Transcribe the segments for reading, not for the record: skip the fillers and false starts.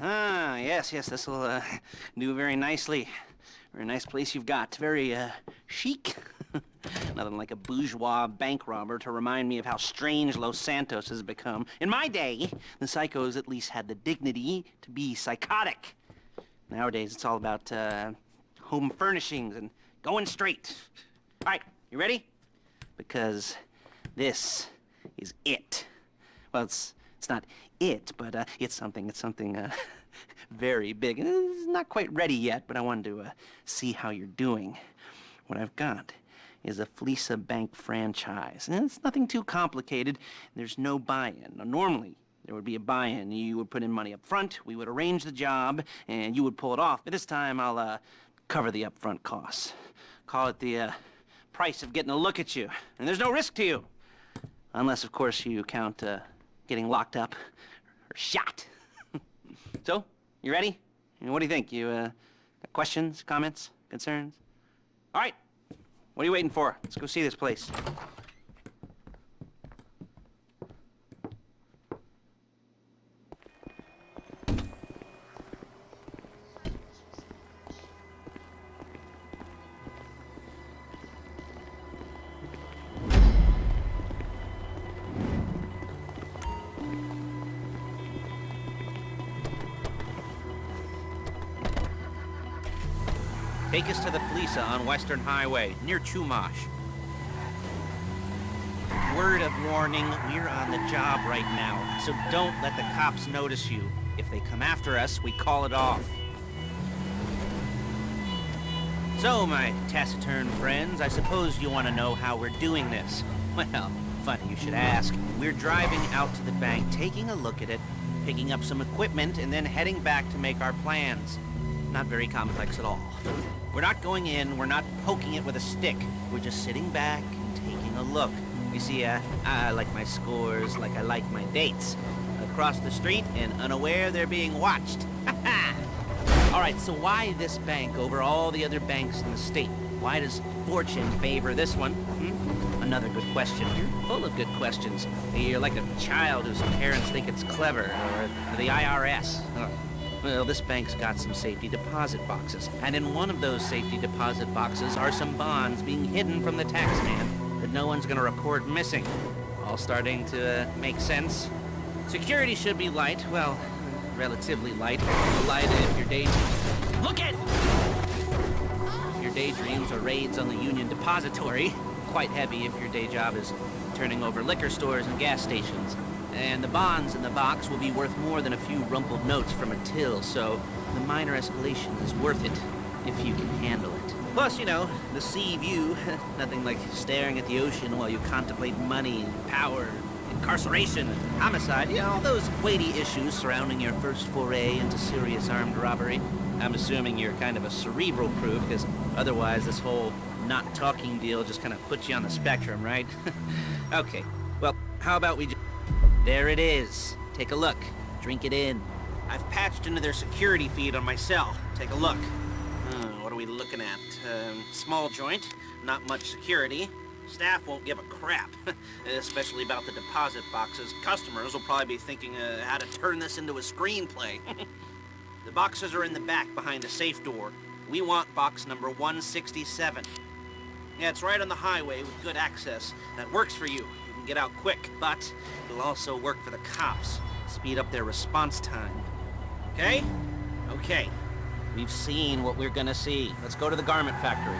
Ah, yes, this will do very nicely. Very nice place you've got. Very chic. Nothing like a bourgeois bank robber to remind me of how strange Los Santos has become. In my day, the psychos at least had the dignity to be psychotic. Nowadays, it's all about home furnishings and going straight. All right, you ready? Because this is it. Well, it's not it, but it's something very big. And it's not quite ready yet, but I wanted to see how you're doing. What I've got is a Fleeca Bank franchise. And it's nothing too complicated. There's no buy-in. Now, normally, there would be a buy-in. You would put in money up front, we would arrange the job, and you would pull it off. But this time, I'll cover the upfront costs. Call it the price of getting a look at you. And there's no risk to you. Unless, of course, you count getting locked up or shot. So, you ready? What do you think? You got questions, comments, concerns? All right. What are you waiting for? Let's go see this place. Take us to the Fleeca on Western Highway, near Chumash. Word of warning, we're on the job right now, so don't let the cops notice you. If they come after us, we call it off. So, my taciturn friends, I suppose you want to know how we're doing this. Well, funny you should ask. We're driving out to the bank, taking a look at it, picking up some equipment, and then heading back to make our plans. Not very complex at all. We're not going in, we're not poking it with a stick. We're just sitting back and taking a look. You see, I like my scores like I like my dates. Across the street and unaware they're being watched. All right, so why this bank over all the other banks in the state? Why does fortune favor this one? Another good question. You're full of good questions. You're like a child whose parents think it's clever, or the IRS. Well, this bank's got some safety deposit boxes, and in one of those safety deposit boxes are some bonds being hidden from the tax man that no one's gonna report missing. All starting to make sense. Security should be light, well, relatively light. Light if your Look it! If your daydreams are raids on the Union Depository. Quite heavy if your day job is turning over liquor stores and gas stations. And the bonds in the box will be worth more than a few rumpled notes from a till, so the minor escalation is worth it, if you can handle it. Plus, you know, the sea view, nothing like staring at the ocean while you contemplate money, power, incarceration, homicide, you know, all those weighty issues surrounding your first foray into serious armed robbery. I'm assuming you're kind of a cerebral crew, because otherwise this whole not talking deal just kind of puts you on the spectrum, right? Okay, well, how about we just... There it is. Take a look. Drink it in. I've patched into their security feed on my cell. Take a look. What are we looking at? Small joint, not much security. Staff won't give a crap, especially about the deposit boxes. Customers will probably be thinking how to turn this into a screenplay. The boxes are in the back behind the safe door. We want box number 167. Yeah, it's right on the highway with good access. That works for you. Get out quick, but it'll also work for the cops. Speed up their response time. Okay? Okay. We've seen what we're gonna see. Let's go to the garment factory.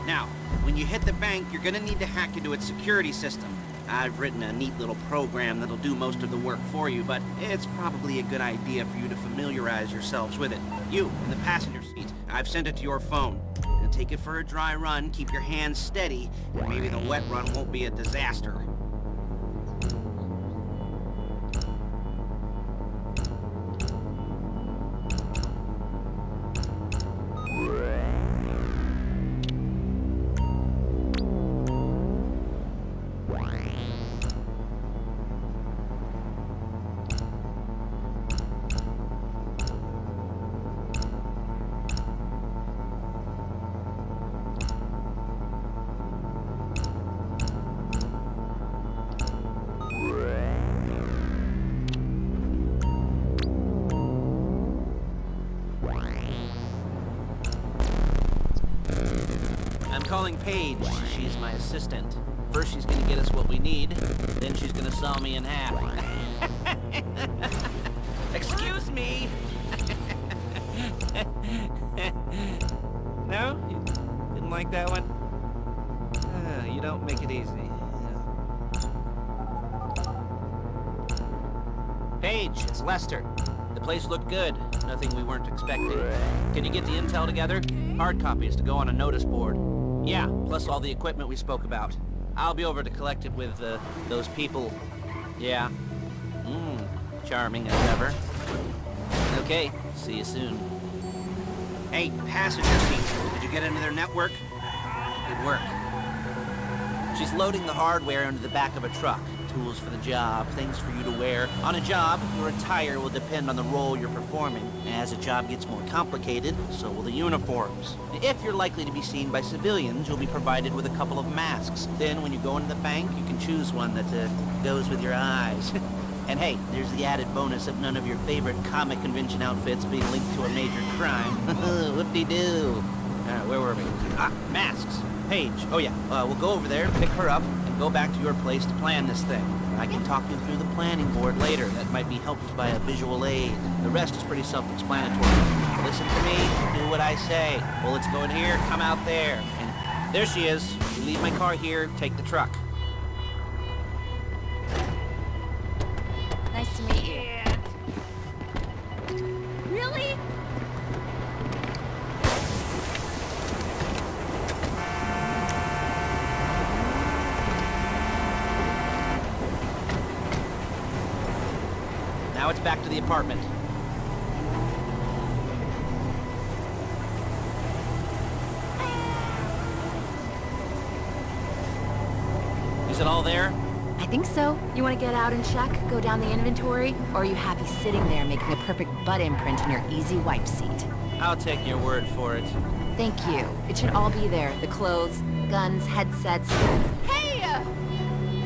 Now, when you hit the bank, you're gonna need to hack into its security system. I've written a neat little program that'll do most of the work for you, but it's probably a good idea for you to familiarize yourselves with it. You, in the passenger seat, I've sent it to your phone. Take it for a dry run, keep your hands steady, and maybe the wet run won't be a disaster. calling Paige. She's my assistant. First she's gonna get us what we need, then she's gonna saw me in half. Excuse me! No? You didn't like that one? You don't make it easy. Paige, it's Lester. The place looked good. Nothing we weren't expecting. Can you get the intel together? Hard copies to go on a notice board. Yeah, plus all the equipment we spoke about. I'll be over to collect it with, those people. Yeah. Charming as ever. Okay, see you soon. Hey, passenger seat. Did you get into their network? Good work. She's loading the hardware into the back of a truck. Tools for the job, things for you to wear. On a job, your attire will depend on the role you're performing. As a job gets more complicated, so will the uniforms. If you're likely to be seen by civilians, you'll be provided with a couple of masks. Then when you go into the bank, you can choose one that goes with your eyes. And hey, there's the added bonus of none of your favorite comic convention outfits being linked to a major crime. Whoop-de-doo. Where were we? Masks. Paige. Oh yeah, we'll go over there, pick her up, and go back to your place to plan this thing. I can talk you through the planning board later. That might be helped by a visual aid. The rest is pretty self-explanatory. Listen to me, do what I say. Bullets go in here, come out there. And there she is. You leave my car here, take the truck. Nice to meet you. Really? Now it's back to the apartment. Is it all there? I think so. You want to get out and check? Go down the inventory? Or are you happy sitting there making a perfect butt imprint in your easy wipe seat? I'll take your word for it. Thank you. It should all be there. The clothes, guns, headsets. Hey!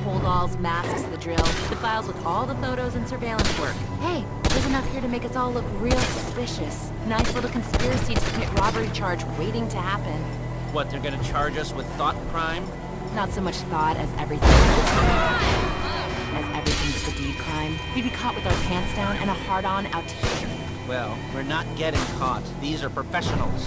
Holdalls, masks, the drill. The files with all the photos and surveillance work. Hey, there's enough here to make us all look real suspicious. Nice little conspiracy to commit robbery charge waiting to happen. What, they're gonna charge us with thought crime? Not so much thought as everything. As everything but the deed crime. We'd be caught with our pants down and a hard-on out to here. Well, we're not getting caught. These are professionals.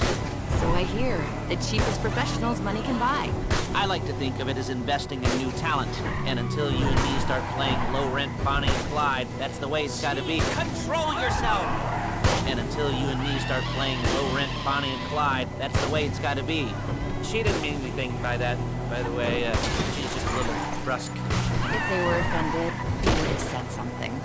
So I hear. The cheapest professionals money can buy. I like to think of it as investing in new talent. And until you and me start playing low-rent Bonnie and Clyde, that's the way it's gotta be. Control yourself! And until you and me start playing low-rent Bonnie and Clyde, that's the way it's gotta be. She didn't mean anything by that, by the way. She's just a little brusque. If they were offended, they would have said something.